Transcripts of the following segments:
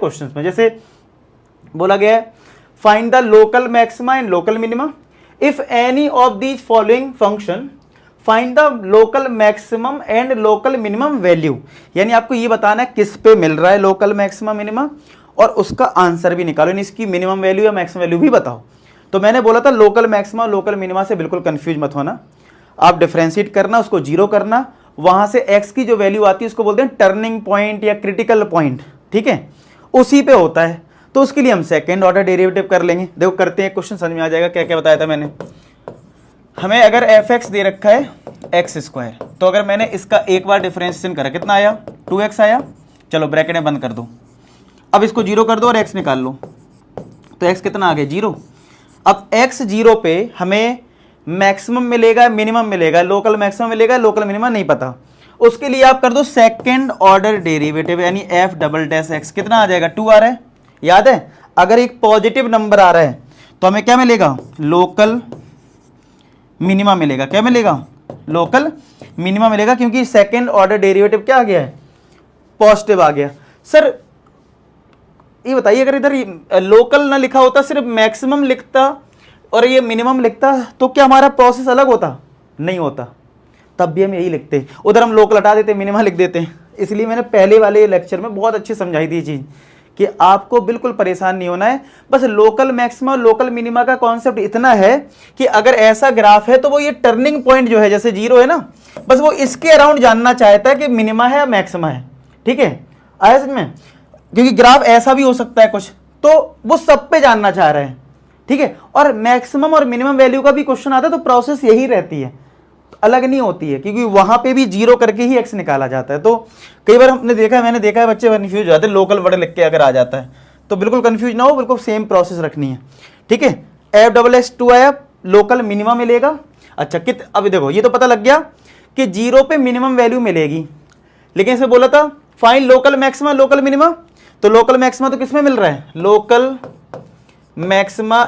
Questions में जैसे बोला गया है find the local maxima and local minima if any of these following function find the local maximum and local minimum value, यानी आपको ये बताना है किस पे मिल रहा है लोकल मैक्सिमम मिनिमा और उसका आंसर भी निकालो, यानी इसकी मिनिमम वैल्यू या मैक्सिमम वैल्यू भी बताओ। तो मैंने बोला था लोकल मैक्सिमा लोकल मिनिमा से बिल्कुल कंफ्यूज मत होना, आप डिफरेंशिएट करना, उसको जीरो करना, वहां से एक्स की जो वैल्यू आती है उसको बोलते हैं टर्निंग पॉइंट या क्रिटिकल पॉइंट, ठीक है, उसी पे होता है। तो उसके लिए हम सेकेंड ऑर्डर डेरिवेटिव कर लेंगे। देखो करते हैं, क्वेश्चन समझ में आ जाएगा क्या क्या बताया था मैंने। हमें अगर एफ एक्स दे रखा है एक्स स्क्वायर, तो अगर मैंने इसका एक बार डिफरेंशिएशन करा कितना आया 2x आया, चलो ब्रैकेट में बंद कर दो। अब इसको जीरो कर दो और x निकाल लो, तो x कितना आ गया 0। अब x 0 पे हमें मैक्सिमम मिलेगा मिनिमम मिलेगा, लोकल मैक्सिमम मिलेगा लोकल मिनिमम नहीं पता, उसके लिए आप कर दो सेकंड ऑर्डर डेरिवेटिव, यानी एफ डबल डैश एक्स कितना आ जाएगा 2 आ रहा है, याद है। अगर एक पॉजिटिव नंबर आ रहा है तो हमें क्या मिलेगा लोकल मिनिमा मिलेगा, क्या मिलेगा लोकल मिनिमा मिलेगा, क्योंकि सेकंड ऑर्डर डेरिवेटिव क्या आ गया है पॉजिटिव आ गया। सर ये बताइए अगर इधर लोकल ना लिखा होता सिर्फ मैक्सिमम लिखता और ये मिनिमम लिखता तो क्या हमारा प्रोसेस अलग होता? नहीं होता, तब भी हम यही लिखते, उधर हम लोकल हटा देते मिनिमम लिख देते। इसलिए मैंने पहले वाले लेक्चर में बहुत अच्छी समझाई थी चीज कि आपको बिल्कुल परेशान नहीं होना है, बस लोकल मैक्सिमा लोकल मिनिमा का कॉन्सेप्ट इतना है कि अगर ऐसा ग्राफ है तो वो ये टर्निंग पॉइंट जो है जैसे 0 है ना, बस वो इसके अराउंड जानना चाहता है कि मिनिमा है या मैक्सिमा है, ठीक है, आया समझ में। क्योंकि ग्राफ ऐसा भी हो सकता है कुछ, तो वो सब पे जानना चाह रहे हैं, ठीक है। और मैक्सिमम और मिनिमम वैल्यू का भी क्वेश्चन आता है तो प्रोसेस यही रहती है, अलग नहीं होती है, क्योंकि वहां पे भी जीरो करके ही एक्स निकाला जाता है। तो कई बार हमने देखा है, मैंने देखा है बच्चे कंफ्यूज हो जाते हैं, लोकल वर्ड लिख के अगर आ जाता है तो बिल्कुल कंफ्यूज ना हो, बिल्कुल सेम प्रोसेस रखनी है, ठीक है। एफ डबल एस 2 आया, लोकल मिनिमम मिलेगा। अच्छा अभी देखो ये तो पता लग गया कि 0 पे मिनिमम वैल्यू मिलेगी, लेकिन इसमें बोला था find local maxima local minima, तो लोकल मैक्सिमा तो किसमें मिल रहा है लोकल मैक्सिमा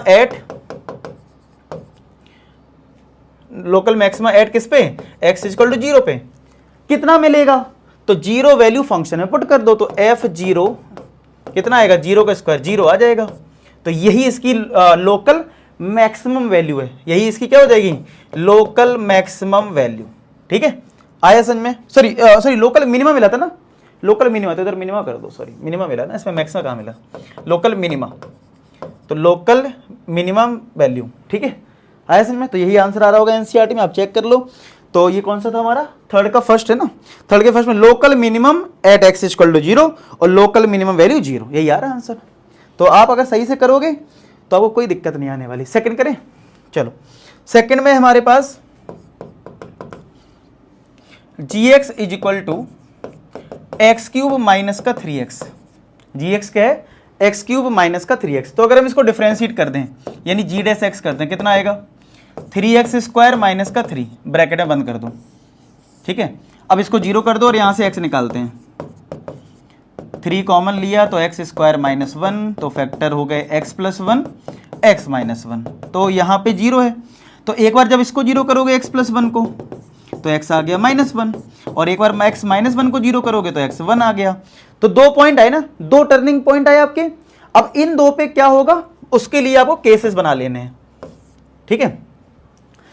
एट किस पे x इक्वल टू 0 पे कितना मिलेगा, तो 0 वैल्यू फंक्शन में पुट कर दो, तो f0 कितना आएगा 0 का स्क्वायर 0 आ जाएगा। तो यही इसकी लोकल मैक्सिमम वैल्यू है, यही इसकी क्या हो जाएगी लोकल मैक्सिमम वैल्यू, ठीक है। आया समझ में। सॉरी लोकल मिनिमा मिला था ना, लोकल मिनिमा, तो इधर मिनिमा कर दो, सॉरी मिनिमा मिला ना, इसमें मैक्सिमम कहाँ मिला लोकल मिनिमा, तो लोकल मिनिमम वैल्यू, ठीक है। आया समझ में। तो यही आंसर आ रहा होगा एनसीईआरटी में, आप चेक कर लो। तो ये कौन सा था हमारा थर्ड का फर्स्ट है ना, थर्ड के फर्स्ट में local minimum at x equal to 0 और लोकल मिनिमम वैल्यू 0, यही आ रहा है आंसर। तो आप अगर सही से करोगे तो आपको कोई दिक्कत नहीं आने वाली। सेकंड करें, चलो सेकंड में हमारे पास gx is equal to x cube minus का 3x, gx क्या है एक्स क्यूब माइनस का 3x। तो अगर हम इसको डिफरेंशिएट कर दें यानी g डैश x करते हैं, कितना आएगा 3x स्क्वायर माइनस का 3, ब्रैकेट में बंद कर दो, ठीक है। अब इसको 0 कर दो और यहाँ से x निकालते हैं, 3 कॉमन लिया तो x स्क्वायर माइनस 1, तो फैक्टर हो गए x प्लस 1 x माइनस 1, तो यहाँ पे 0 है। तो एक बार जब इसको 0 करोगे x प्लस 1 को तो x आ गया माइनस 1, और एक बार x माइनस 1 को 0 करोगे तो x 1 आ गया। तो 2 पॉइंट आए ना, 2 टर्निंग पॉइंट आए आपके। अब इन 2 पे क्या होगा उसके लिए आपको केसेस बना लेने हैं, ठीक है।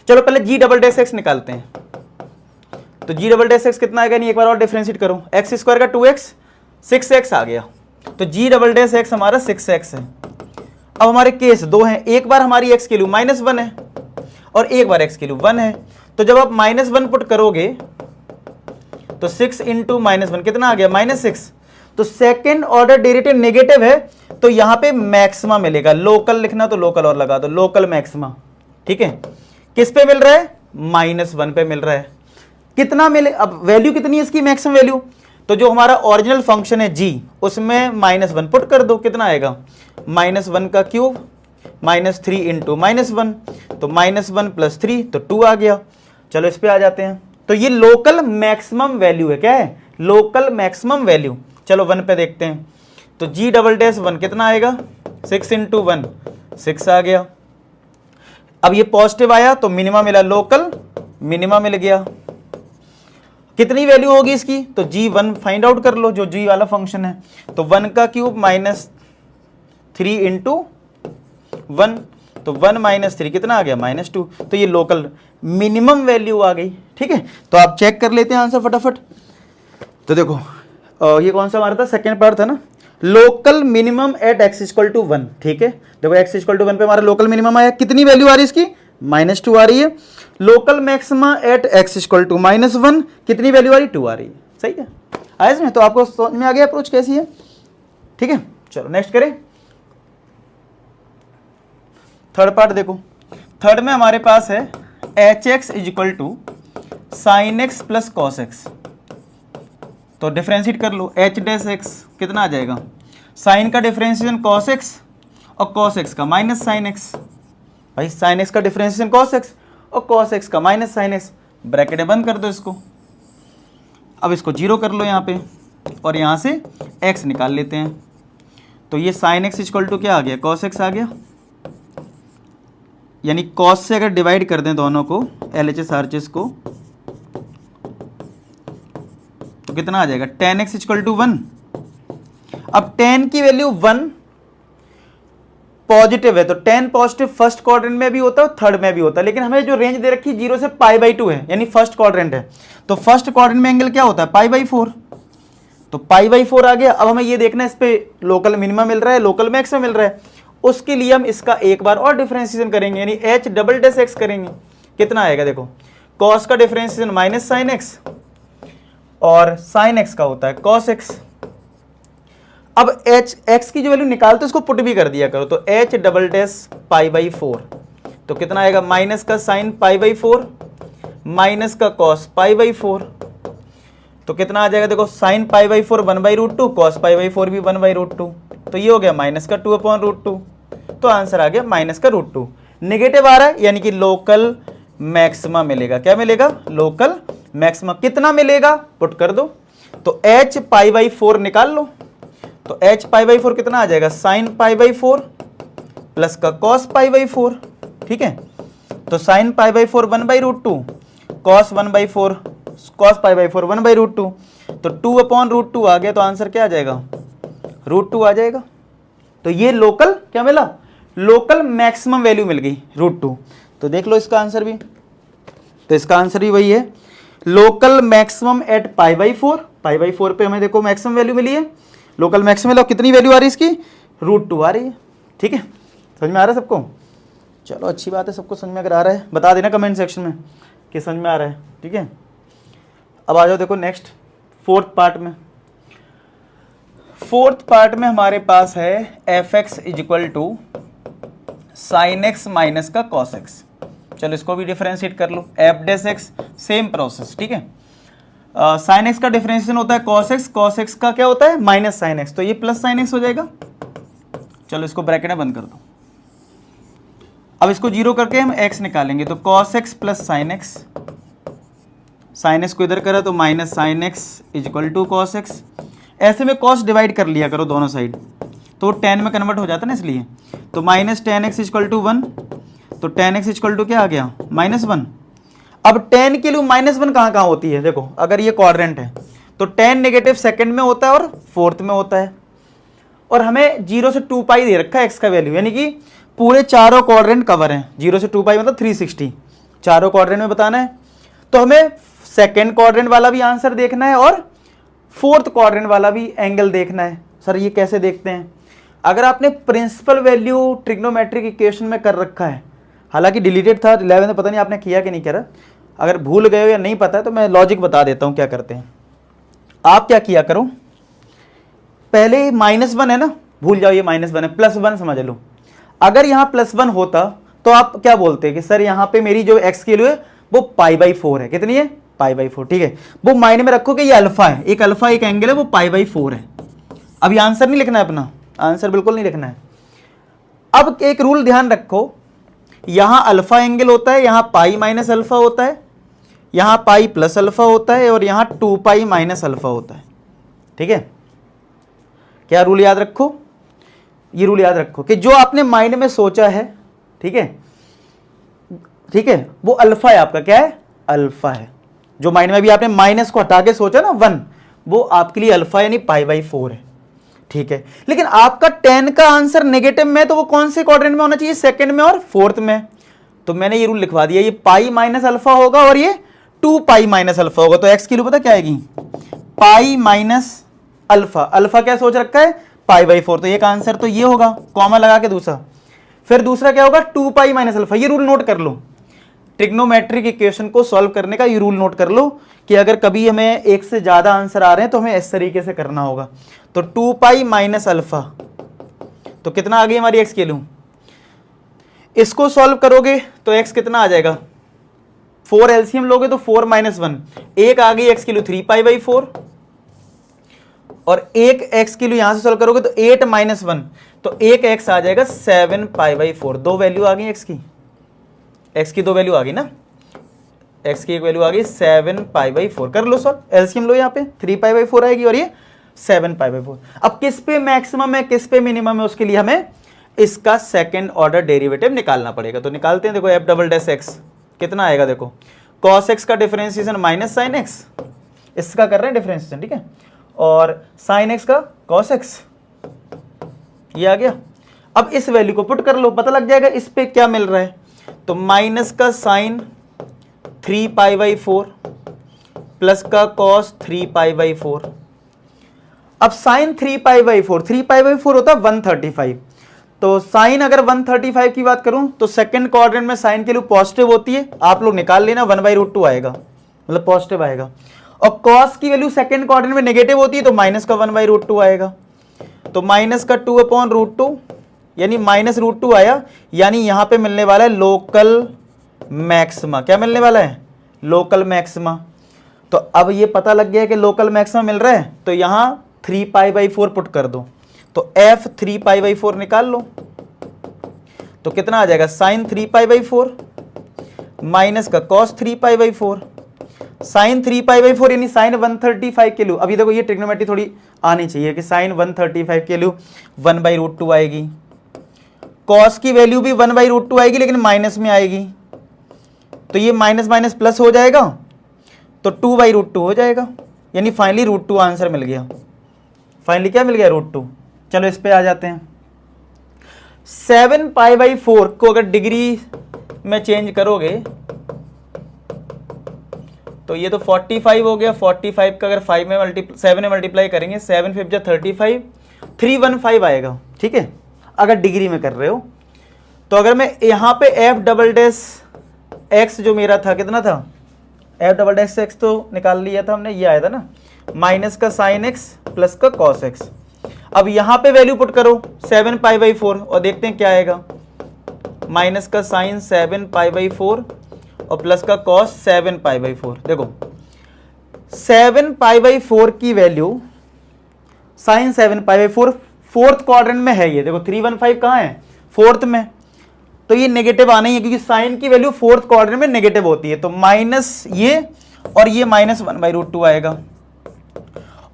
चलो पहले g डबल डैश x निकालते हैं, तो g डबल डैश x कितना आएगा, नहीं एक बार और डिफरेंशिएट करो, x स्क्वायर का 2x 6x आ गया, तो g डबल डैश x हमारा 6x है। अब हमारे केस 2 हैं, एक बार हमारी x की वैल्यू -1 है और एक बार x की वैल्यू 1 है। तो जब आप -1 पुट करोगे तो 6 इंटू -1 कितना आ गया -6। तो सेकेंड ऑर्डर डेरिवेटिव नेगेटिव है, तो यहां पे मैक्सिमा मिलेगा, लोकल लिखना तो लोकल और लगा दो, लोकल मैक्सिमा, ठीक है। किस पे मिल रहा है -1 पे मिल रहा है, कितना मिले, अब वैल्यू कितनी है इसकी मैक्सिमम वैल्यू, तो जो हमारा ओरिजिनल फंक्शन है g उसमें -1 पुट कर दो, कितना आएगा -1 का क्यूब -3 इंटू -1, तो -1 प्लस 3 तो 2 आ गया। चलो इस पे आ जाते हैं, तो ये लोकल मैक्सिमम वैल्यू है, क्या है लोकल मैक्सिमम वैल्यू। चलो 1 पे देखते हैं, तो g डबल डैश 1 कितना आएगा 6 इंटू 1 6 आ गया। अब ये पॉजिटिव आया तो मिनिमा मिला, लोकल मिनिमा मिल गया, कितनी वैल्यू होगी इसकी, तो g1 फाइंड आउट कर लो, जो g वाला फंक्शन है, तो 1 का क्यूब -3 इंटू 1, तो 1 - 3 कितना आ गया -2, तो ये लोकल मिनिमम वैल्यू आ गई। ठीक है, तो आप चेक कर लेते हैं आंसर फटाफट। तो देखो ये कौन सा हमारा था, सेकेंड पार्ट था ना, लोकल मिनिमम एट x = 1। ठीक है, देखो x = 1 पे हमारा लोकल मिनिमम आया, कितनी वैल्यू आ रही है इसकी, -2 आ रही है। लोकल मैक्सिमा एट x = -1, कितनी वैल्यू आ रही है, 2 आ रही है। सही है, आया इसमें, तो आपको समझ में आ गया अप्रोच कैसी है। ठीक है, चलो नेक्स्ट करें। थर्ड पार्ट देखो, थर्ड में हमारे पास है hx = sin x + cos x। तो डिफरेंशिएट कर लो, h' कितना आ जाएगा, साइन का डिफरेंशिएशन cos x और cos x का माइनस sin x। भाई sin x का डिफरेंशिएशन cos x और cos x का माइनस sin x, ब्रैकेट बंद कर दो इसको। अब इसको जीरो कर लो यहाँ पे, और यहाँ से x निकाल लेते हैं। तो ये sin x = क्या आ गया, cos x आ गया, यानी cos से अगर डिवाइड कर दें दोनों को, LHS RHS को, तो कितना आ जाएगा, tan x = 1। अब tan की वैल्यू 1 पॉजिटिव है, तो tan पॉजिटिव फर्स्ट क्वाड्रेंट में भी होता है, थर्ड में भी होता है, लेकिन हमें जो रेंज दे रखी 0 से π/2 है, यानी फर्स्ट क्वाड्रेंट है, तो फर्स्ट क्वाड्रेंट में एंगल क्या होता है, π/4, तो π/4 आ गया। अब हमें ये देखना है इस पे लोकल मिनिमम मिल रहा है, लोकल मैक्सिमम मिल रहा है, उसके लिए हम इसका एक बार और डिफरेंशिएशन करेंगे, यानी h" करेंगे। कितना आएगा, देखो cos का डिफरेंशिएशन -sin x और sin x का होता है cos x। अब x की जो वैल्यू निकालते उसको पुट भी कर दिया करो, तो h" π/4, तो कितना आएगा, माइनस का sin π/4 माइनस का cos π/4, तो कितना आ जाएगा, देखो sin π/4 1/√2, cos π/4 भी 1/√2, तो ये हो गया माइनस का 2/√2, तो आंसर आ गया माइनस का √2। नेगेटिव आ रहा है, यानी कि लोकल मैक्सिमा मिलेगा। क्या मिलेगा, लोकल मैक्सिमा। कितना मिलेगा, पुट कर दो, तो h π/4 निकाल लो, तो h π/4 कितना आ जाएगा, sin π/4 प्लस का cos π/4। ठीक है, तो sin π/4 1/√2, cos π/4 1/√2, तो 2/√2 आ गया, तो आंसर क्या आ जाएगा, √2 आ जाएगा। तो ये लोकल क्या मिला, लोकल मैक्सिमम वैल्यू मिल गई √2। तो देख लो इसका आंसर भी, तो इसका आंसर भी वही है, लोकल मैक्सिमम एट π/4 पे हमें देखो मैक्सिमम वैल्यू मिली है, लोकल मैक्सिमम मिला, कितनी वैल्यू आ रही है इसकी, √2 आ रही है। ठीक है, समझ में आ रहा है सबको, चलो अच्छी बात है, सबको समझ में अगर आ रहा है बता देना कमेंट सेक्शन में कि समझ में आ रहा है। ठीक है, अब आ जाओ देखो नेक्स्ट फोर्थ पार्ट में। फोर्थ पार्ट में हमारे पास है fx = sin x माइनस का cos x। चलो इसको भी डिफरेंशिएट कर लो, f' सेम प्रोसेस। ठीक है, sin x का डिफरेंशिएशन होता है cos x का क्या होता है, माइनस sin x, तो ये प्लस sin x हो जाएगा। चलो इसको ब्रैकेट में बंद कर दो, अब इसको जीरो करके हम x निकालेंगे, तो cos x plus sin x, sin x को इधर करा तो minus sin x = cos x। ऐसे में cos डिवाइड कर लिया करो दोनों साइड, तो tan में कन्वर्ट हो जाता है ना, इसलिए तो माइनस tan x = 1, तो tan x = क्या आ गया, -1। अब tan के लिए -1 कहाँ कहाँ होती है, देखो अगर ये क्वाड्रेंट है तो tan नेगेटिव सेकंड में होता है और फोर्थ में होता है, और हमें 0 से 2π दे रखा है x का वैल्यू, यानी कि पूरे चारों क्वाड्रेंट कवर हैं, 0 से 2π मतलब 360, चारों क्वाड्रेंट में बताना है। तो हमें सेकेंड क्वाड्रेंट वाला भी आंसर देखना है और फोर्थ क्वाड्रेंट वाला भी एंगल देखना है। सर ये कैसे देखते हैं, अगर आपने प्रिंसिपल वैल्यू ट्रिग्नोमेट्रिक इक्वेशन में कर रखा है, हालांकि डिलीटेड था 11 में, पता नहीं आपने किया कि नहीं करा, अगर भूल गए हो या नहीं पता है तो मैं लॉजिक बता देता हूँ क्या करते हैं। आप क्या किया करो, पहले -1 है ना, भूल जाओ ये -1 है, +1 समझ लो। अगर यहाँ +1 होता तो आप क्या बोलते कि सर यहाँ पे मेरी जो x की वैल्यू है वो π/4 है, कितनी है, π/4। ठीक है, वो माइंड में रखो कि ये अल्फा है, एक अल्फा एक एंगल है, वो π/4 है। अब ये आंसर नहीं लिखना है, अपना आंसर बिल्कुल नहीं लिखना है। अब एक रूल ध्यान रखो, यहाँ अल्फा एंगल होता है, यहाँ पाई माइनस अल्फा होता है, यहाँ पाई प्लस अल्फा होता है, और यहाँ 2π माइनस अल्फा होता है। ठीक है, क्या रूल याद रखो, ये रूल याद रखो कि जो आपने माइंड में सोचा है, ठीक है, ठीक है, वो अल्फा है आपका, क्या है, अल्फा है। जो माइंड में अभी आपने माइनस को हटा के सोचा ना 1, वो आपके लिए अल्फा यानी π/4 है, ठीक है। लेकिन आपका 10 का आंसर नेगेटिव में, तो वो कौन से क्वाड्रेंट में होना चाहिए, सेकंड में और फोर्थ में। तो मैंने ये रूल लिखवा दिया, ये पाई माइनस अल्फा होगा और ये 2 माइनस अल्फा होगा। तो एक्स की वैल्यू पता क्या आएगी, पाई माइनस अल्फा, अल्फा क्या सोच रखा है π/4, तो एक आंसर तो ये होगा, कॉमा लगा के दूसरा। फिर दूसरा क्या होगा 2 माइनस अल्फा। ये रूल नोट कर लो, ट्रिग्नोमेट्रिक इक्वेशन को सॉल्व करने का ये रूल नोट कर लो कि अगर कभी हमें एक से ज्यादा आंसर आ रहे हैं तो हमें इस तरीके से करना होगा। तो 2 माइनस अल्फा, तो कितना आ गई हमारी एक्स की वैल्यू, इसको सॉल्व करोगे तो एक्स कितना आ जाएगा, 4 एलसीएम लोगे तो 4 माइनस 1, एक आ गई एक्स की वैल्यू 3π/4, और एक एक्स की वैल्यू यहां से सॉल्व करोगे तो 8 माइनस 1, तो एक एक्स आ जाएगा 7π/4। दो वैल्यू आ गई एक्स की दो वैल्यू आ गई ना, एक्स की एक वैल्यू आ गई 7π/4। कर लो सॉल्व, एलसीएम लो, यहाँ पे 3π/4 आएगी और ये 7π/4। अब किस पे मैक्सिमम है किस पे मिनिमम है, उसके लिए हमें इसका सेकंड ऑर्डर डेरिवेटिव निकालना पड़ेगा। तो निकालते हैं, देखो f डबल डैश x कितना आएगा, देखो cos x का डिफरेंशिएशन माइनस साइन x, इसका कर रहे हैं डिफरेंशिएशन, ठीक है, और साइन x का cos x, ये आ गया। अब इस वैल्यू को पुट कर लो, पता लग जाएगा इस पे क्या मिल रहा है। तो माइनस का साइन 3π/4 प्लस का cos 3π/4। अब साइन 3π/4, 3π/4 होता है 135, तो साइन अगर 135 की बात करूं तो सेकंड क्वाड्रेंट में साइन की वैल्यू पॉजिटिव होती है, आप लोग निकाल लेना, 1/√2 आएगा, मतलब पॉजिटिव आएगा। और कॉस की वैल्यू सेकंड क्वाड्रेंट में नेगेटिव होती है, तो माइनस का 1/√2 आएगा। तो माइनस का 2/√2 यानी -√2 आया, यानी यहां पे मिलने वाला है लोकल मैक्सिमा। क्या मिलने वाला है, लोकल मैक्सिमा। तो अब ये पता लग गया कि लोकल मैक्सिमा मिल रहा है, तो यहां 3π/4 पुट कर दो, तो f 3π/4 निकाल लो, तो कितना आ जाएगा, साइन 3π/4 माइनस का cos 3π/4। साइन 3π/4 यानी साइन 135 के लिए, अभी देखो ये ट्रिग्नोमेट्री थोड़ी आनी चाहिए कि साइन 135 के लिए 1/√2 आएगी, cos की वैल्यू भी 1/√2 आएगी लेकिन माइनस में आएगी, तो ये माइनस माइनस प्लस हो जाएगा, तो 2/√2 हो जाएगा, यानी फाइनली √2 आंसर मिल गया। फाइनली क्या मिल गया, √2। चलो इस पे आ जाते हैं। 7π/4 को अगर डिग्री में चेंज करोगे तो ये तो 45 हो गया, 45 का अगर 7 में मल्टीप्लाई करेंगे, 7 5 35, 315 आएगा, ठीक है, अगर डिग्री में कर रहे हो। तो अगर मैं यहाँ पे f डबल डैश x जो मेरा था कितना था, f डबल डैश x तो निकाल लिया था हमने, ये आया था ना, माइनस का साइन x प्लस का cos x। अब यहाँ पे वैल्यू पुट करो 7π/4 और देखते हैं क्या आएगा, माइनस का साइन 7π/4 और प्लस का cos 7π/4। देखो 7π/4 की वैल्यू साइन 7π/4 फोर्थ क्वाड्रेंट में है, ये देखो 315 कहाँ है, फोर्थ में, तो ये नेगेटिव आना ही है क्योंकि साइन की वैल्यू फोर्थ क्वाड्रेंट में नेगेटिव होती है, तो माइनस ये और ये माइनस 1/√2 आएगा।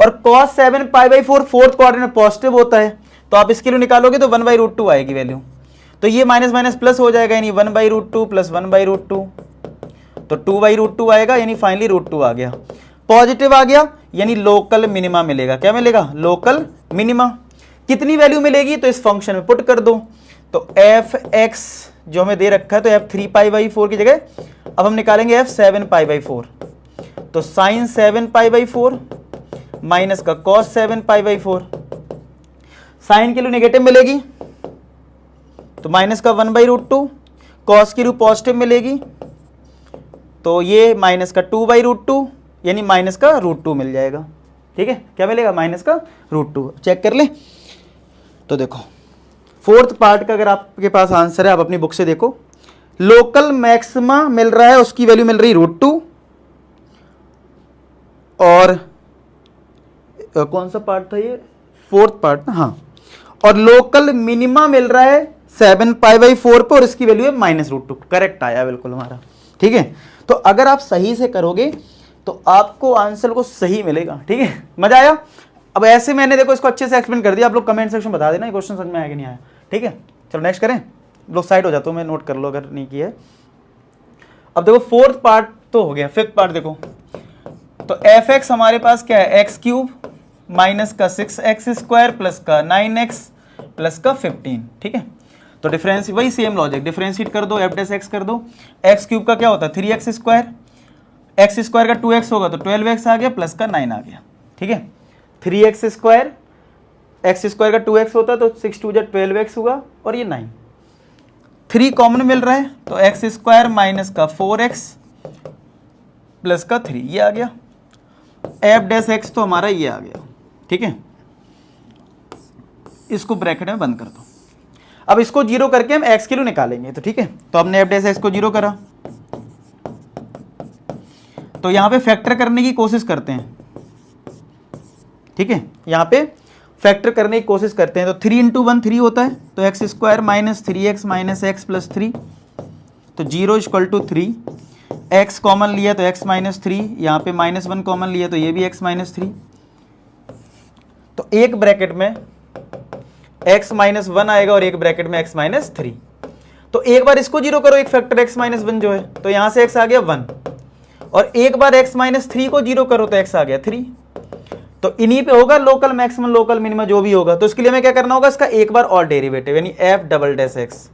और cos 7π/4 फोर्थ क्वाड्रेंट में पॉजिटिव होता है, तो आप इसके लिए निकालोगे तो 1/√2 आएगी वैल्यू, तो ये माइनस माइनस प्लस हो जाएगा, यानी 1/√2 प्लस 1/√2, तो 2/√2 आएगा, यानी फाइनली √2 आ गया, पॉजिटिव आ गया, यानी लोकल मिनिमा मिलेगा। क्या मिलेगा, लोकल मिनिमा। कितनी वैल्यू मिलेगी, तो इस फंक्शन में पुट कर दो, तो f(x) जो हमें दे रखा है, तो f 3π/4 की जगह अब हम निकालेंगे f 7π/4, तो साइन 7π/4 माइनस का cos 7π/4, साइन की वैल्यू नेगेटिव मिलेगी तो माइनस का 1/√2, cos की वैल्यू पॉजिटिव मिलेगी तो ये माइनस का 2/√2 यानी माइनस का √2 मिल जाएगा, ठीक है, क्या मिलेगा, माइनस का √2। चेक कर ले, तो देखो फोर्थ पार्ट का अगर आपके पास आंसर है, आप अपनी बुक से देखो, लोकल मैक्सिमा मिल रहा है, उसकी वैल्यू मिल रही √2, और कौन सा पार्ट था ये, फोर्थ पार्ट ना, हाँ, और लोकल मिनिमा मिल रहा है 7π/4 पे और इसकी वैल्यू है -√2। करेक्ट आया बिल्कुल हमारा, ठीक है। तो अगर आप सही से करोगे तो आपको आंसर को सही मिलेगा, ठीक है, मजा आया। अब ऐसे मैंने देखो इसको अच्छे से एक्सप्लेन कर दिया, आप लोग कमेंट सेक्शन में बता देना ये क्वेश्चन समझ में आया कि नहीं आया, ठीक है। चलो नेक्स्ट करें, लोग साइड हो जाते हो, मैं नोट कर लो अगर नहीं किया है। अब देखो फोर्थ पार्ट तो हो गया, फिफ्थ पार्ट देखो, तो एफ एक्स हमारे पास क्या है, एक्स क्यूब माइनस का 6x² प्लस का 9x प्लस का 15, ठीक है। तो डिफरेंस वही सेम लॉजिक, डिफरेंशिएट कर दो, एफ डैश एक्स कर दो, एक्स क्यूब का क्या होता है 3x², x² का 2x होगा तो 12x आ गया प्लस का 9 आ गया, ठीक है। 3x², x² का 2x होता तो 6 2 12x हुआ और ये 9, 3 कॉमन मिल रहा है तो x² माइनस का 4x प्लस का 3 ये आ गया, एफ डैश एक्स तो हमारा ये आ गया, ठीक है। इसको ब्रैकेट में बंद कर दो। अब इसको जीरो करके हम x के लिए निकालेंगे, तो ठीक है। तो हमने एफ डैश एक्स को जीरो करा, तो यहां पे फैक्टर करने की कोशिश करते हैं, ठीक है। यहां पे फैक्टर करने की कोशिश करते हैं, तो 3 × 1 3 होता है, तो x² minus 3x minus x plus 3, तो 0 = 3, x कॉमन लिया तो x माइनस 3, यहाँ पे -1 कॉमन लिया तो ये भी x माइनस 3, तो एक ब्रैकेट में x माइनस 1 आएगा और एक ब्रैकेट में x माइनस 3। तो एक बार इसको जीरो करो, एक फैक्टर x माइनस 1 जो है, तो यहाँ से x आ गया 1, और एक बार x माइनस 3 को जीरो करो तो x आ गया 3। तो इन्हीं पे होगा लोकल मैक्सिमम लोकल मिनिमम जो भी होगा। तो इसके लिए हमें क्या करना होगा, इसका एक बार और डेरिवेटिव यानी एफ डबल डैश एक्स,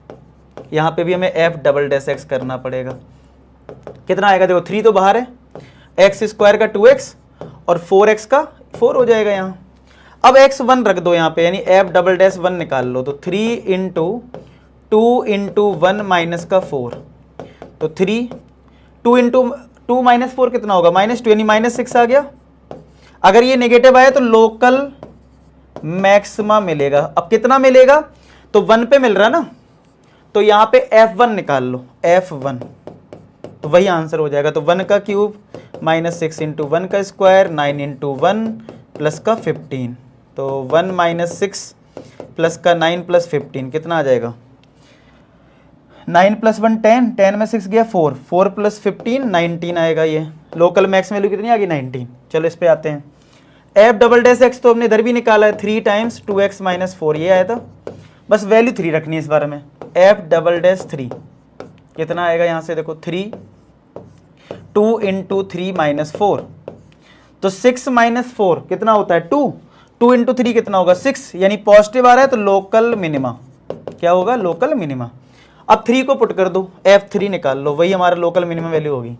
यहाँ पे भी हमें एफ डबल डैश एक्स करना पड़ेगा। कितना आएगा देखो, 3 तो बाहर है, x² का 2x और 4x का 4 हो जाएगा यहाँ। अब x1 रख दो यहाँ पे, यानी एफ डबल डैश 1 निकाल लो, तो 3 × 2 × 1 माइनस का 4, तो 3 2 × 2 माइनस 4 कितना होगा -2 यानी -6 आ गया। अगर ये नेगेटिव आया तो लोकल मैक्सिमा मिलेगा। अब कितना मिलेगा, तो 1 पे मिल रहा ना, तो यहाँ पे f1 निकाल लो, f1, तो वही आंसर हो जाएगा। तो 1 का क्यूब माइनस 6 × 1 का स्क्वायर 9 × 1 प्लस का 15, तो 1 माइनस 6 प्लस का 9 प्लस 15 कितना आ जाएगा, 9 + 1 10, 10 में 6 गया 4, 4 + 15 19 आएगा। ये लोकल मैक्स वैल्यू कितनी आ गई 19। चलो इस पे आते हैं, एफ डबल डैश एक्स तो हमने इधर भी निकाला है, 3 × 2x - 4 ये आया था, बस वैल्यू 3 रखनी है इस बारे में। एफ डबल डैश 3 कितना आएगा, यहाँ से देखो 3 2 × 3 - 4, तो 6 - 4 कितना होता है 2, 2 × 3 कितना होगा 6, यानी पॉजिटिव आ रहा है तो लोकल मिनिमा क्या होगा, लोकल मिनिमा। अब 3 को पुट कर दो, f3 निकाल लो, वही हमारा लोकल मिनिमम वैल्यू होगी।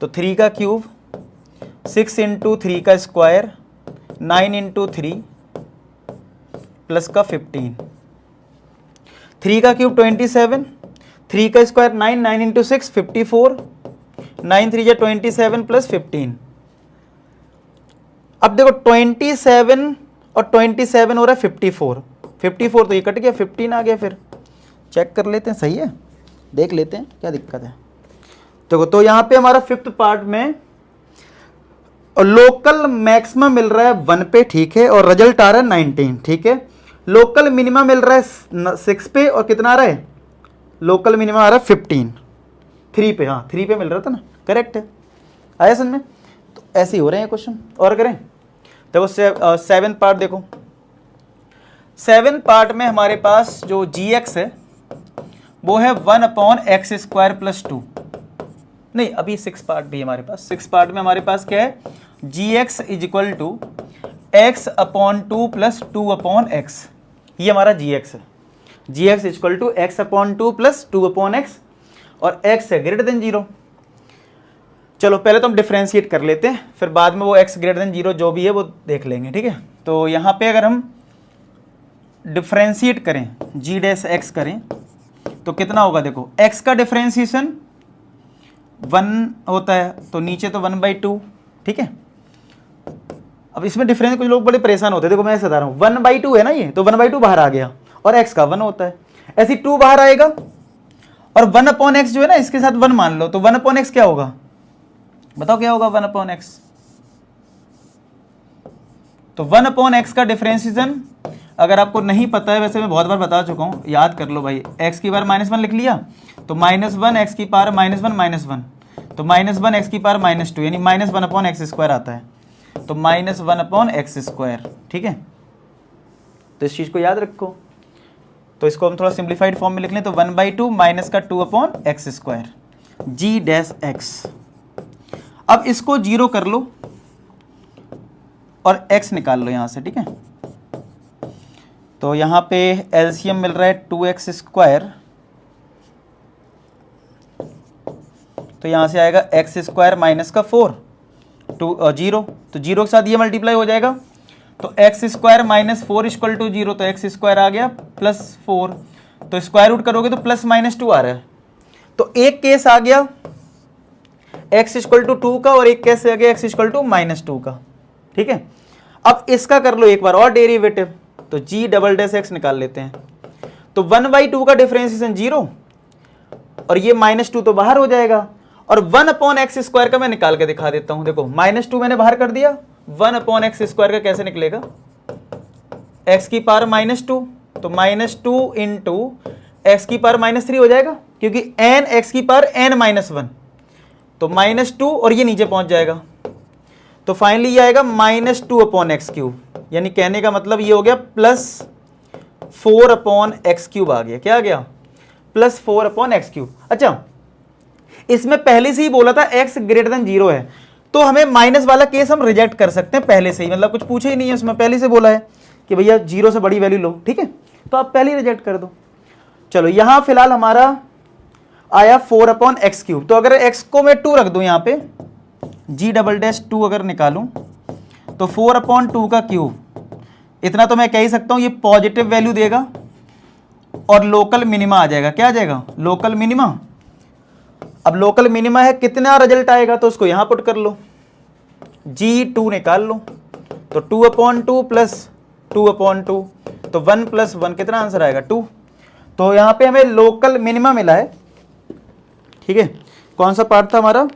तो 3 का क्यूब 6 × 3 का स्क्वायर 9 × 3 प्लस का 15, 3 का क्यूब 27, 3 का स्क्वायर 9, 9 × 6 54, 9 3 27 प्लस 15। अब देखो 27 और 27 हो रहा है 54, 54 तो ये कट गया 15 आ गया। फिर चेक कर लेते हैं, सही है, देख लेते हैं क्या दिक्कत है। देखो तो यहाँ पे हमारा 5th पार्ट में लोकल मैक्सिमम मिल रहा है 1 पे, ठीक है, और रिजल्ट आ रहा है 19, ठीक है। लोकल मिनिमम मिल रहा है 6 पे और कितना आ रहा है, लोकल मिनिमम आ रहा है 15, 3 पे, हाँ 3 पे मिल रहा था ना, करेक्ट है, आया समझ में। तो ऐसे ही हो रहे हैं क्वेश्चन। और करें, देखो 7th पार्ट देखो, 7th पार्ट में हमारे पास जो gx है वो है 1/x² + 2, नहीं अभी 6 पार्ट भी हमारे पास। 6 पार्ट में हमारे पास क्या है, gx = x/2 + 2/x, ये हमारा gx है। gx = x/2 + 2/x और x है >0। चलो पहले तो हम डिफ्रेंशिएट कर लेते हैं, फिर बाद में वो x >0 जो भी है वो देख लेंगे, ठीक है। तो यहाँ पे अगर हम डिफ्रेंशिएट करें, g' करें तो कितना होगा, देखो x का डिफ्रेंशिएशन 1 होता है, तो नीचे तो 1/2, ठीक है। अब इसमें डिफरेंस कुछ लोग बड़े परेशान होते हैं, देखो मैं ऐसे बता रहा हूँ 1/2 है ना ये, तो 1/2 बाहर आ गया और x का 1 होता है, ऐसे 2 बाहर आएगा और 1/x जो है ना इसके साथ 1 मान लो, तो 1/x क्या होगा, बताओ क्या होगा 1/x। तो 1/x का डिफरेंशिएशन अगर आपको नहीं पता है, वैसे मैं बहुत बार बता चुका हूँ, याद कर लो भाई, x की पावर -1 लिख लिया तो -1 x की पावर -1 -1, तो -1 x की पावर -2 यानी -1/x² आता है, तो -1/x², ठीक है। तो इस चीज़ को याद रखो। तो इसको हम थोड़ा सिंप्लीफाइड फॉर्म में लिख लें, तो 1/2 माइनस का 2/x², g'(x). अब इसको जीरो कर लो, और x निकाल लो यहाँ से, ठीक है। तो यहाँ पे एलसीएम मिल रहा है 2x स्क्वायर, तो यहाँ से आएगा x स्क्वायर माइनस का 4 0, तो 0 के साथ ये मल्टीप्लाई हो जाएगा, तो x square minus 4 equal to 0, तो x स्क्वायर आ गया प्लस 4, तो स्क्वायर रूट करोगे तो प्लस माइनस 2 आ रहा है। तो एक केस आ गया x इक्वल टू 2 का, और एक केस आ गया x इक्वल टू माइनस 2 का, ठीक है। अब इसका कर लो एक बार और डेरिवेटिव, तो g डबल डैश x निकाल लेते हैं, तो 1/2 का डिफरेंशिएशन 0, और ये -2 तो बाहर हो जाएगा, और 1/x स्क्वायर का मैं निकाल के दिखा देता हूं। देखो -2 मैंने बाहर कर दिया, 1/x स्क्वायर का कैसे निकलेगा, x की पावर -2, तो -2 इंटू x की पावर -3 हो जाएगा, क्योंकि n x की पावर n-1, तो -2 और ये नीचे पहुंच जाएगा, तो फाइनली ये आएगा -2/x³, यानी कहने का मतलब ये हो गया +4/x³ आ गया। क्या आ गया, +4/x³। अच्छा, इसमें पहले से ही बोला था x ग्रेटर देन 0 है, तो हमें माइनस वाला केस हम रिजेक्ट कर सकते हैं पहले से ही, मतलब कुछ पूछे ही नहीं है उसमें, पहले से बोला है कि भैया 0 से बड़ी वैल्यू लो, ठीक है, तो आप पहले ही रिजेक्ट कर दो। चलो यहां फिलहाल हमारा आया 4/x³, तो अगर x को मैं 2 रख दूं यहाँ पे, g डबल डैश 2 अगर निकालूं, तो 4/2 का क्यूब, इतना तो मैं कह ही सकता हूं ये पॉजिटिव वैल्यू देगा और लोकल मिनिमा आ जाएगा। क्या आ जाएगा, लोकल मिनिमा। अब लोकल मिनिमा है, कितना रिजल्ट आएगा, तो उसको यहां पुट कर लो, g2 निकाल लो, तो 2/2 प्लस 2/2, तो 1 + 1 कितना आंसर आएगा, 2। तो यहां पे हमें लोकल मिनिमा मिला है, ठीक है। कौन सा पार्ट था हमारा,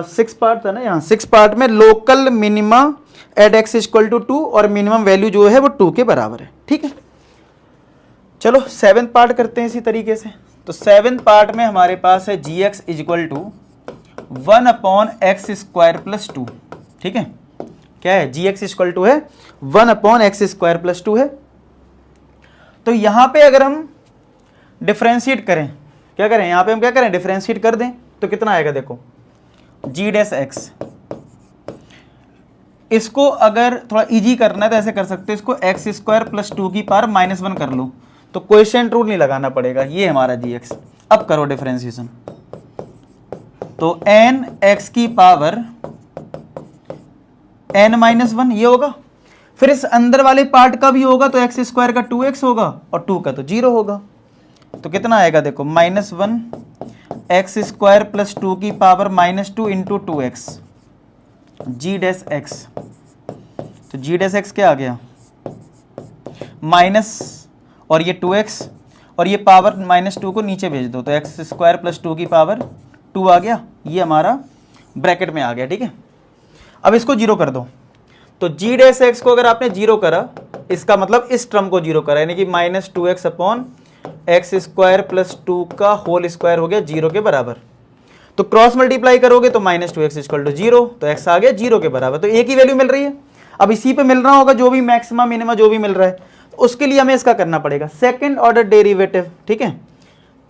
6 पार्ट था ना, यहाँ 6 पार्ट में local minima at x equal to 2 और मिनिमम वैल्यू जो है वो 2 के बराबर है, ठीक है। चलो 7 पार्ट करते हैं इसी तरीके से। तो 7 पार्ट में हमारे पास है gx इक्वल टू 1/x² + 2, ठीक है। क्या है, gx इक्वल टू है 1/x² + 2 है। तो यहां पे अगर हम डिफरेंशिएट करें, क्या करें, यहां पे हम क्या करें, डिफरेंशिएट कर दें, तो कितना आएगा, देखो g डैश x, इसको अगर थोड़ा इजी करना है तो ऐसे कर सकते हो, इसको x² + 2 की पावर -1 कर लो, तो कोएफिशिएंट रूल नहीं लगाना पड़ेगा, ये हमारा gx। अब करो डिफरेंशिएशन, तो n x की पावर n-1 ये होगा, फिर इस अंदर वाले पार्ट का भी होगा, तो x² का 2x होगा और 2 का तो 0 होगा, तो कितना आएगा, देखो -1 x² + 2 की power -2 into 2x g dash x, तो g डैश x क्या आ गया, माइनस और ये 2x और ये पावर -2 को नीचे भेज दो, तो x² + 2 की पावर 2 आ गया, ये हमारा ब्रैकेट में आ गया, ठीक है। अब इसको 0 कर दो, तो g डैश x को अगर आपने 0 करा, इसका मतलब इस टर्म को 0 करा, यानी कि -2x/x² + 2 का होल स्क्वायर हो गया 0 के बराबर। तो क्रॉस मल्टीप्लाई करोगे तो -2x = 0, तो x आ गया 0 के बराबर, तो एक ही वैल्यू मिल रही है। अब इसी पे मिल रहा होगा जो भी मैक्सिमा मिनिमा जो भी मिल रहा है, तो उसके लिए हमें इसका करना पड़ेगा सेकंड ऑर्डर डेरिवेटिव, ठीक है।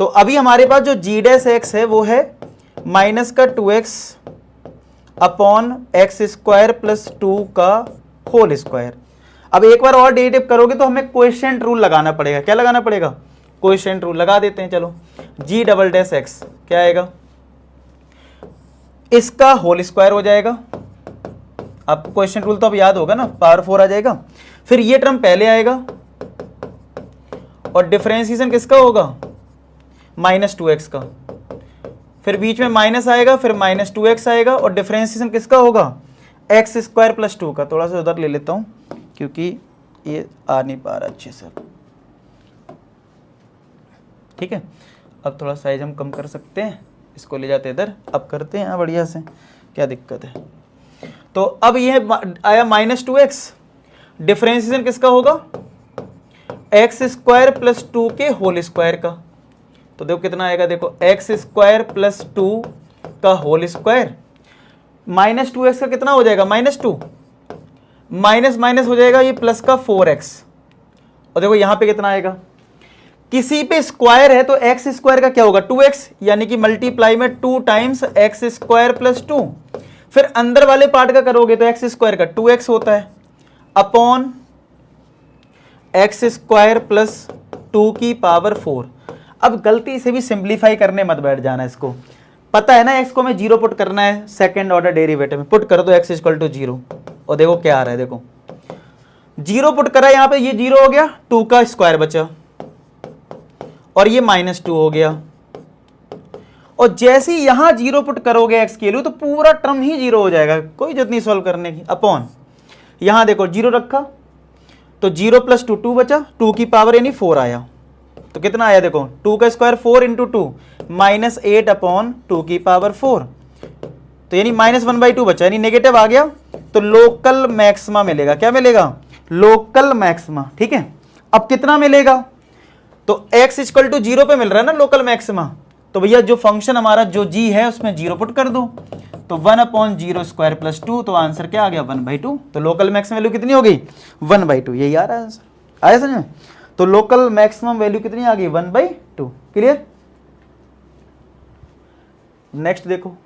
तो अभी हमारे पास जो g डैश x है वो है -2x/x² + 2 का होल स्क्वायर। अब एक बार और डेरिवेटिव करोगे तो हमें कोएफिशिएंट रूल लगाना पड़ेगा। क्या लगाना पड़ेगा, कोएफिशिएंट रूल लगा देते हैं। चलो g डबल डैश x क्या आएगा, इसका होल स्क्वायर हो जाएगा। आपको क्वेश्चन रूल तो अब याद होगा ना, पावर 4 आ जाएगा, फिर ये टर्म पहले आएगा और डिफरेंशिएशन किसका होगा, -2x का, फिर बीच में माइनस आएगा, फिर -2x आएगा और डिफरेंशिएशन किसका होगा, x² + 2 का। थोड़ा सा उधर ले लेता हूं क्योंकि ये आ नहीं पा रहा अच्छे से, ठीक है। अब थोड़ा साइज हम कम कर सकते हैं, इसको ले जाते इधर, अब करते हैं बढ़िया से, क्या दिक्कत है। तो अब ये आया -2x, डिफरेंशिएशन किसका होगा, x² + 2 के होल स्क्वायर का। तो देखो कितना आएगा, देखो x² + 2 का होल स्क्वायर, -2x का कितना हो जाएगा, -2 माइनस माइनस हो जाएगा, ये प्लस का 4x, और देखो यहां पे कितना आएगा, किसी पे स्क्वायर है तो x² का क्या होगा, 2x, यानी कि मल्टीप्लाई में 2 टाइम्स x² + 2, फिर अंदर वाले पार्ट का करोगे तो एक्स स्क्वायर का 2x होता है अपॉन एक्स स्क्वायर प्लस 2 की पावर 4। अब गलती से भी सिंप्लीफाई करने मत बैठ जाना, इसको पता है ना एक्स को हमें जीरो पुट करना है सेकंड ऑर्डर डेरिवेटिव में, पुट कर दो एक्स इक्वल टू जीरो और देखो क्या आ रहा है। देखो जीरो पुट करा यहां पे, ये जीरो हो गया, 2 का स्क्वायर बचा और ये -2 हो गया। और जैसे ही यहां जीरो पुट करोगे एक्स के लिए तो पूरा टर्म ही जीरो हो जाएगा, कोई जरूरत नहीं सॉल्व करने की। अपॉन यहां देखो जीरो रखा तो 0 + 2 2 बचा, 2 की पावर यानी 4 आया, तो कितना आया देखो 2 का स्क्वायर 4 × 2 -8 अपॉन 2 की पावर 4, तो यानी -1/2 बचा, यानी नेगेटिव आ गया। तो लोकल मैक्सिमा मिलेगा, क्या मिलेगा? Local maxima. ठीक है, अब कितना मिलेगा? तो x = 0 पे मिल रहा है ना लोकल मैक्सिमा, तो भैया जो फंक्शन हमारा जो g है उसमें 0 पुट कर दो, तो 1/0² + 2, तो आंसर क्या आ गया 1/2। तो लोकल मैक्सिमम वैल्यू कितनी हो गई 1/2, यही आ रहा है आंसर। आया समझ में? तो लोकल मैक्सिमम वैल्यू कितनी आ गई 1/2। क्लियर? नेक्स्ट देखो,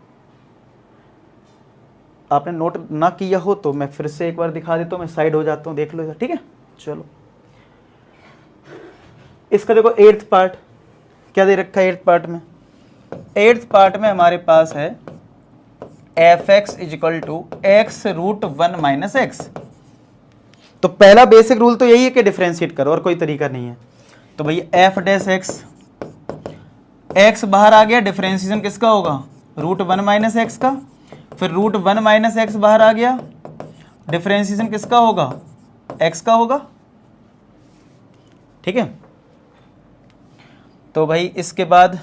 आपने नोट ना किया हो तो मैं फिर से एक बार दिखा देता हूं, मैं साइड हो जाता हूं, देख लो। ठीक है, चलो इसका देखो 8th पार्ट क्या दे रखा है। 8th पार्ट में, 8th पार्ट में हमारे पास है f(x) = x√1 - x। तो पहला बेसिक रूल तो यही है कि डिफरेंशिएट करो, और कोई तरीका नहीं है। तो भैया f'(x), x बाहर आ गया, डिफरेंशिएशन किसका होगा √1 - x का, फिर √1 - x बाहर आ गया, डिफरेंशिएशन किसका होगा x का होगा। ठीक है, तो भाई इसके बाद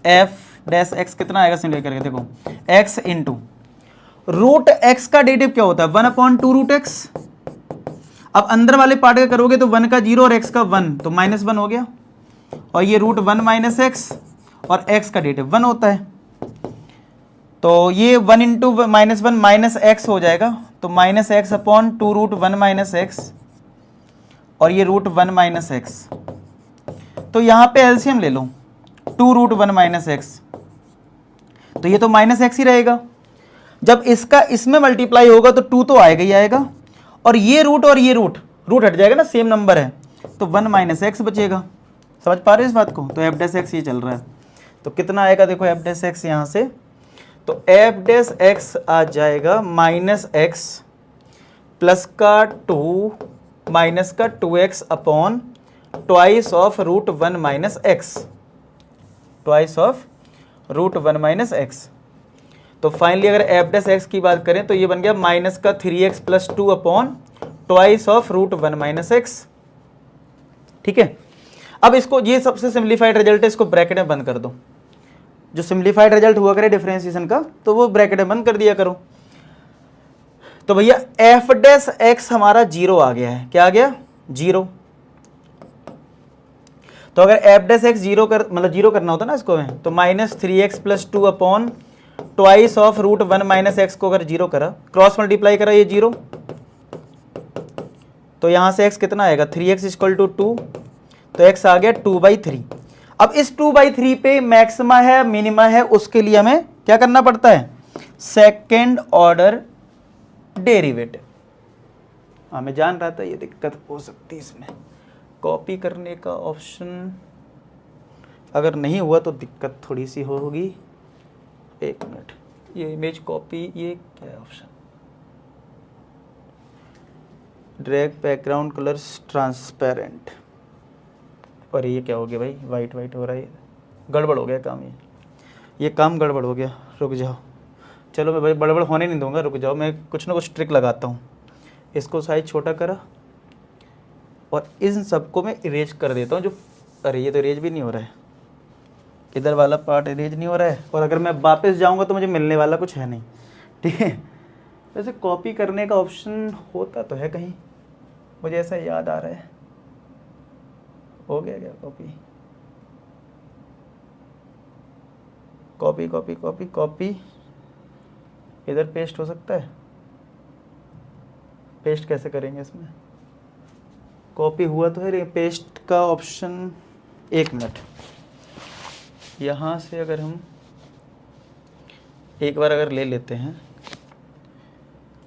f'(x) कितना आएगा सिंपल करके देखो, x × √x का डेरिवेटिव क्या होता है 1/2 √x। अब अंदर वाले पार्ट का करोगे तो 1 का 0 और x का 1, तो -1 हो गया, और ये √1 - x और x का डेरिवेटिव 1 होता है, तो ये 1 × -1 -x हो जाएगा, तो -x/2 √1 - x और ये √1 - x। तो यहां पे एलसीएम ले लो 2 √1 - x, तो ये तो -x ही रहेगा। जब इसका इसमें मल्टीप्लाई होगा तो 2 तो आएगा ही आएगा, और ये रूट और ये रूट हट जाएगा ना, सेम नंबर है, तो 1 - x बचेगा। समझ पा रहे हो इस बात को? तो f'(x) ये चल रहा है, तो कितना आएगा देखो f'(x) यहां से, तो f'(x) आ जाएगा -x प्लस का 2 माइनस का 2x upon twice of √1 - x, twice of √1 - x। तो फाइनली अगर f'(x) की बात करें तो ये बन गया माइनस का 3x + 2 upon twice of √1 - x। ठीक है, अब इसको, ये सबसे सिंप्लीफाइड रिजल्ट है, इसको ब्रैकेट में बंद कर दो। जो सिंप्लीफाइड रिजल्ट हुआ करे डिफरेंशिएशन का तो वो ब्रैकेट में बंद कर दिया करो। तो भैया f'(x) हमारा 0 आ गया है, क्या आ गया 0। तो अगर f'(x) 0 कर मतलब 0 करना होता ना इसको में, तो -3x + 2 upon twice of √1 - x को अगर 0 करा, क्रॉस मल्टीप्लाई करा ये 0, तो यहां से x कितना आएगा 3x = 2, तो x आ गया 2/3। अब इस 2/3 पे मैक्सिमा है मिनिमा है, उसके लिए हमें क्या करना पड़ता है सेकेंड ऑर्डर डेरिवेटिव। हाँ मैं जान रहा था ये दिक्कत हो सकती है इसमें, कॉपी करने का ऑप्शन अगर नहीं हुआ तो दिक्कत थोड़ी सी होगी। एक मिनट, ये इमेज कॉपी, ये क्या है option, drag background colours transparent, और ये क्या हो गया भाई वाइट वाइट हो रहा है, गड़बड़ हो गया काम, ये काम गड़बड़ हो गया। रुक जाओ, चलो मैं भाई गड़बड़ होने नहीं दूंगा, रुक जाओ, मैं कुछ ना कुछ ट्रिक लगाता हूँ। इसको साइज छोटा करा और इन सबको मैं इरेज कर देता हूँ जो, अरे ये तो इरेज भी नहीं हो रहा है, इधर वाला पार्ट इरेज नहीं हो रहा है, और अगर मैं वापस जाऊँगा तो मुझे मिलने वाला कुछ है नहीं। ठीक है, वैसे कॉपी करने का ऑप्शन होता तो है कहीं, मुझे ऐसा याद आ रहा है। हो गया क्या copy, copy copy copy copy, इधर पेस्ट हो सकता है, पेस्ट कैसे करेंगे इसमें, कॉपी हुआ तो है पेस्ट का ऑप्शन। एक मिनट, यहाँ से अगर हम एक बार अगर ले लेते हैं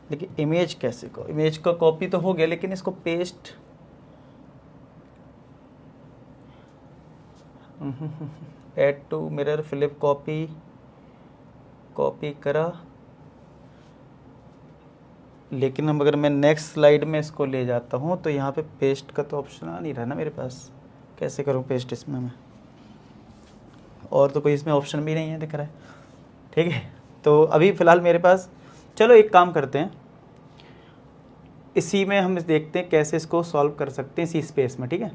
देखिए इमेज कैसे को, इमेज का कॉपी तो हो गया लेकिन इसको paste add to mirror flip copy, copy करा, लेकिन अब अगर मैं नेक्स्ट स्लाइड में इसको ले जाता हूँ तो यहाँ पे पेस्ट का तो ऑप्शन आ नहीं रहा ना मेरे पास, कैसे करूँ पेस्ट इसमें मैं, और तो कोई इसमें ऑप्शन भी नहीं है दिख रहा है। ठीक है, तो अभी फ़िलहाल मेरे पास, चलो एक काम करते हैं, इसी में हम देखते हैं कैसे इसको सॉल्व कर सकते हैं इसी स्पेस में। ठीक है,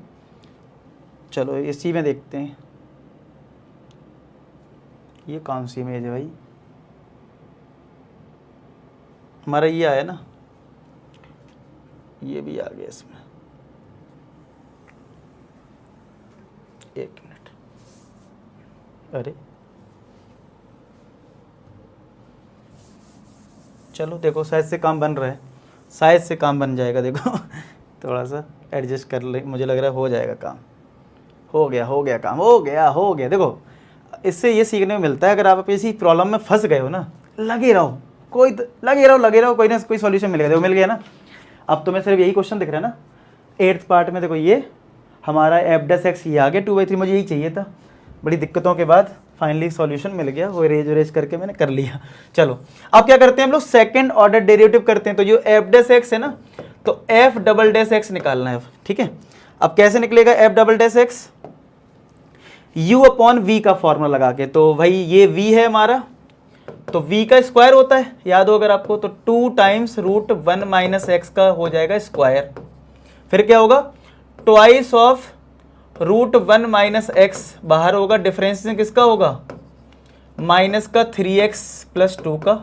चलो इसी में देखते हैं। ये कौन सी इमेज है भाई, हमारा ये आया ना, ये भी आ गया इसमें, एक मिनट, अरे चलो देखो शायद से काम बन रहा है, शायद से काम बन जाएगा। देखो थोड़ा सा एडजस्ट कर ले, मुझे लग रहा है हो जाएगा काम, हो गया काम, हो गया। देखो इससे ये सीखने में मिलता है, अगर आप इसी प्रॉब्लम में फंस गए हो ना, लगे रहो, लगे रहो, कोई ना कोई सॉल्यूशन मिलेगा। देखो मिल गया ना। अब तुम्हें सिर्फ यही क्वेश्चन दिख रहा है ना 8th पार्ट में। देखो ये हमारा f' ये आ गया 2/3, मुझे यही चाहिए था। बड़ी दिक्कतों के बाद फाइनली सॉल्यूशन मिल गया, वो इरेज करके मैंने कर लिया। चलो अब क्या करते हैं हम लोग, सेकंड ऑर्डर डेरिवेटिव करते हैं। तो जो f' है ना, तो f" निकालना है। ठीक है, अब कैसे निकलेगा f"? u/v का फॉर्मूला लगा के। तो भाई ये v है हमारा, तो v का स्क्वायर होता है, याद हो अगर आपको, तो 2 टाइम्स √1 - x का हो जाएगा स्क्वायर। फिर क्या होगा, ट्वाइस ऑफ √1 - x, बाहर होगा, डिफरेंशिएशन किसका होगा, माइनस का 3x + 2 का।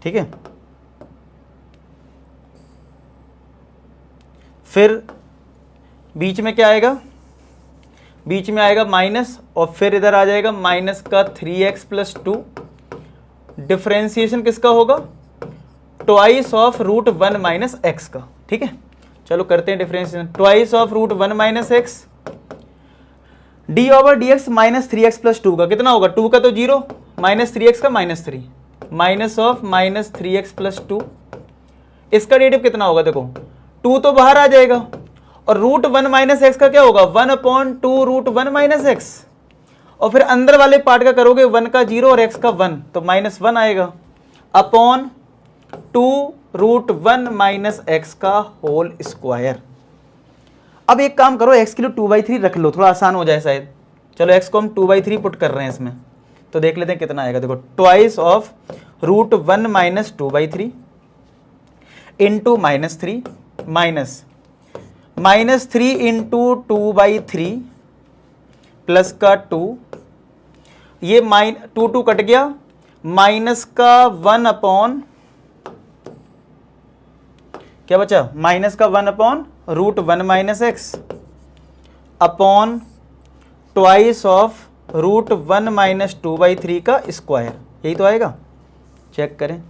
ठीक है, फिर बीच में क्या आएगा, बीच में आएगा माइनस, और फिर इधर आ जाएगा माइनस का 3x + 2। डिफरेंशिएशन किसका होगा, ट्वाइस ऑफ √1 - x का। ठीक है, चलो करते हैं differentiation. Twice of √1 - x, d/dx -3x + 2 का कितना होगा, 2 का तो 0, -3x का -3, माइनस ऑफ -3x + 2। इसका डेरिवेटिव कितना होगा, देखो 2 तो बाहर आ जाएगा, और √1 - x का क्या होगा, 1/2 √1 - x, और फिर अंदर वाले पार्ट का करोगे 1 का 0 और x का 1, तो -1 आएगा, अपॉन 2 √1 - x का होल स्क्वायर। अब एक काम करो, x के लिए 2/3 रख लो, थोड़ा आसान हो जाए शायद। चलो x को हम 2/3 पुट कर रहे हैं इसमें, तो देख लेते हैं कितना आएगा। देखो twice of √1 - 2/3 into -3 minus -3 into 2/3 plus का 2, ये 2 कट गया, माइनस का 1 अपॉन क्या बचा, माइनस का 1 upon √1 - x upon twice of √1 - 2/3 का स्क्वायर, यही तो आएगा। चेक करें,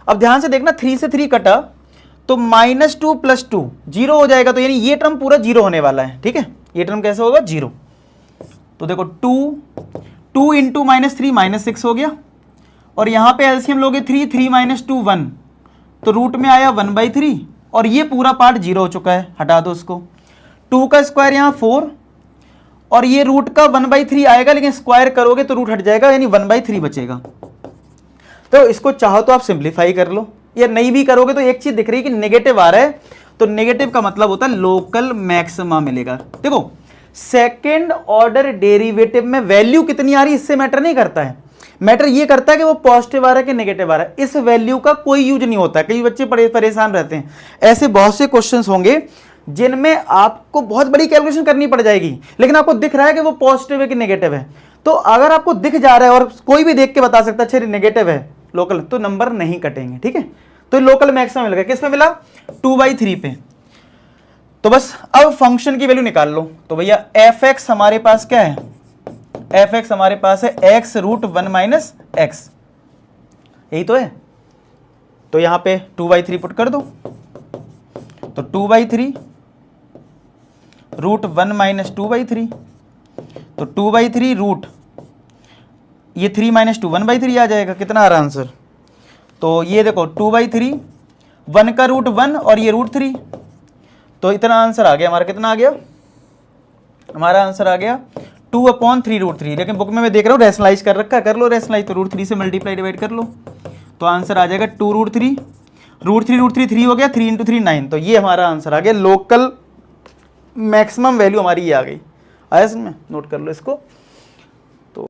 अब ध्यान से देखना, 3 से 3 कटा तो -2 + 2 0 हो जाएगा, तो यानी ये टर्म पूरा 0 होने वाला है। ठीक है, ये टर्म कैसे होगा, 0। तो देखो 2 इंटू -3 -6 हो गया, और यहां पे एलसीएम लोगे 3 - 2 1, तो रूट में आया 1/3, और ये पूरा पार्ट 0 हो चुका है, हटा दो इसको। 2 का स्क्वायर यहाँ 4, और ये रूट का 1/3 आएगा, लेकिन स्क्वायर करोगे तो रूट हट जाएगा, यानी 1/3 बचेगा। तो इसको चाहो तो आप सिंप्लीफाई कर लो, या नहीं भी करोगे तो एक चीज दिख रही है कि नेगेटिव आ रहा है, तो नेगेटिव का मतलब होता है लोकल मैक्सिमा मिलेगा। देखो सेकंड ऑर्डर डेरिवेटिव में वैल्यू कितनी आ रही है इससे मैटर नहीं करता है, मैटर ये करता है कि वो पॉजिटिव आ रहा है कि नेगेटिव आ रहा है। इस वैल्यू का कोई यूज नहीं होता है, कई बच्चे परेशान रहते हैं। ऐसे बहुत से क्वेश्चंस होंगे जिनमें आपको बहुत बड़ी कैलकुलेशन करनी पड़ जाएगी, लेकिन आपको दिख रहा है कि वो पॉजिटिव है कि नेगेटिव है। तो अगर आपको दिख जा रहा है और कोई भी देख के बता सकता है अच्छा नेगेटिव है लोकल, तो नंबर नहीं कटेंगे। ठीक है, तो लोकल मैक्सिमम मिल गया, किस पे मिला, 2/3 पे। तो बस अब फंक्शन की वैल्यू निकाल लो। तो भैया f(x) हमारे पास क्या है, f(x) हमारे पास है x √1 - x, यही तो है। तो यहां पे 2/3 पुट कर दो, तो 2/3 √1 - 2/3, तो 2/3 रूट ये 3 - 2 1/3 आ जाएगा। कितना आ रहा आंसर, तो ये देखो 2/3, 1 का रूट 1 और ये √3, तो इतना आंसर आ गया हमारा। कितना आ गया हमारा आंसर आ गया 2/3 लेकिन बुक में मैं देख रहा हूँ रेशनलाइज कर रखा है, कर लो रेशनलाइज, तो √3 से मल्टीप्लाई डिवाइड कर लो, तो आंसर आ जाएगा 2√3, √3 3 हो गया, 3 × 3 9, तो ये हमारा आंसर आ गया। लोकल मैक्सिमम वैल्यू हमारी ये आ गई। आया समझ में, नोट कर लो इसको।